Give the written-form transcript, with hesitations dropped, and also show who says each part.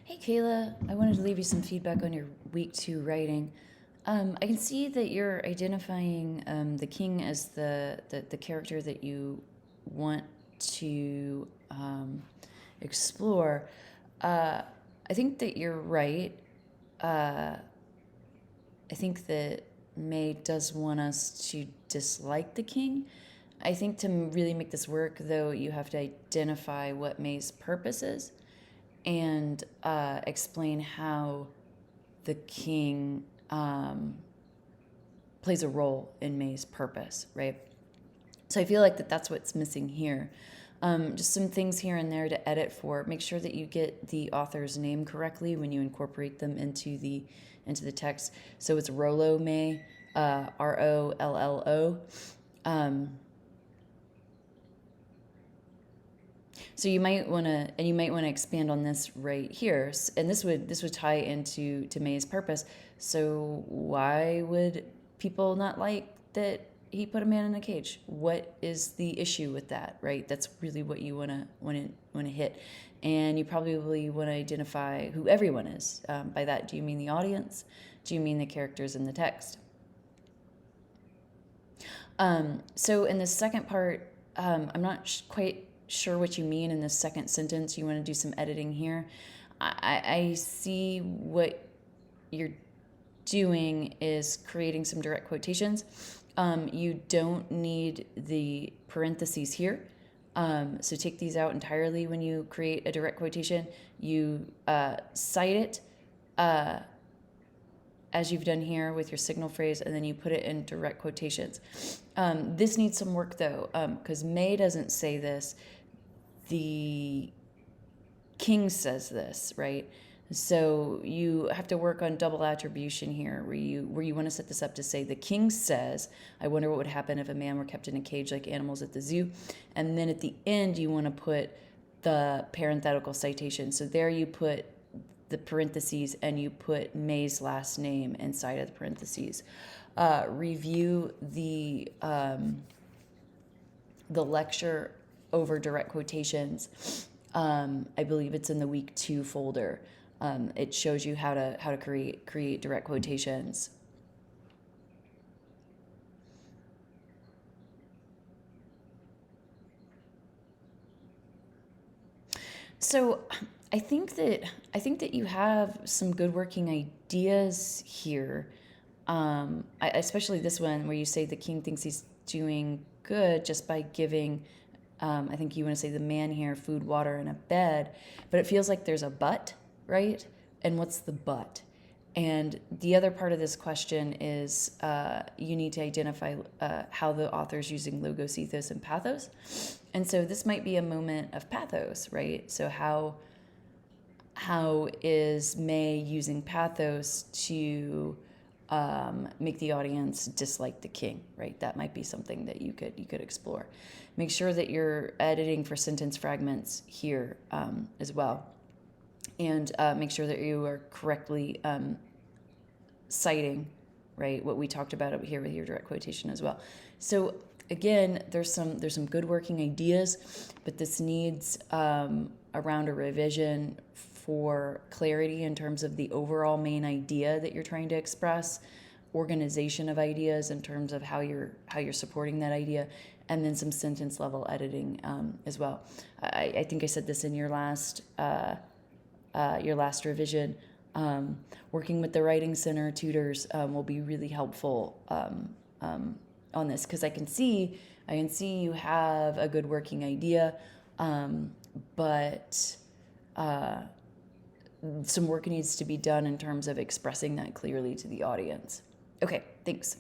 Speaker 1: Hey Kayla, I wanted to leave you some feedback on your week 2 writing. I can see that you're identifying the king as the character that you want to explore. Uh, I think that you're right. Uh, I think that May does want us to dislike the king. I think to really make this work, though, you have to identify what May's purpose is and explain how the king plays a role in May's purpose, right? So I feel like that's what's missing here. Just some things here and there to edit for. Make sure that you get the author's name correctly when you incorporate them into the text. So it's Rollo May, Rollo. So you might want to expand on this right here, and this would tie into to May's purpose. So why would people not like that he put a man in a cage? What is the issue with that, right? That's really what you want to hit, and you probably want to identify who everyone is. By that, do you mean the audience? Do you mean the characters in the text? So in the second part, I'm not quite sure what you mean in the second sentence. You want to do some editing here. I see what you're doing is creating some direct quotations. You don't need the parentheses here. So take these out entirely when you create a direct quotation. You cite it as you've done here with your signal phrase, and then you put it in direct quotations. This needs some work, though, because May doesn't say this. The king says this, right? So you have to work on double attribution here, where you want to set this up to say the king says, "I wonder what would happen if a man were kept in a cage like animals at the zoo," and then at the end you want to put the parenthetical citation. So there you put the parentheses and you put May's last name inside of the parentheses. Review the lecture over direct quotations. I believe it's in the week 2 folder. It shows you how to create direct quotations. So I think that you have some good working ideas here. Especially this one where you say the king thinks he's doing good just by giving, I think you want to say the man here, food, water, and a bed. But it feels like there's a but, right? And what's the but? And the other part of this question is you need to identify how the author's using logos, ethos, and pathos. And so this might be a moment of pathos, right? So how is May using pathos to make the audience dislike the king, right? That might be something that you could explore. Make sure that you're editing for sentence fragments here as well, and make sure that you are correctly citing, right, what we talked about up here with your direct quotation as well. So again, there's some good working ideas, but this needs around a revision for clarity in terms of the overall main idea that you're trying to express, organization of ideas in terms of how you're supporting that idea, and then some sentence level editing as well. I think I said this in your last revision. Working with the Writing Center tutors will be really helpful on this, because I can see you have a good working idea, but some work needs to be done in terms of expressing that clearly to the audience. Okay, thanks.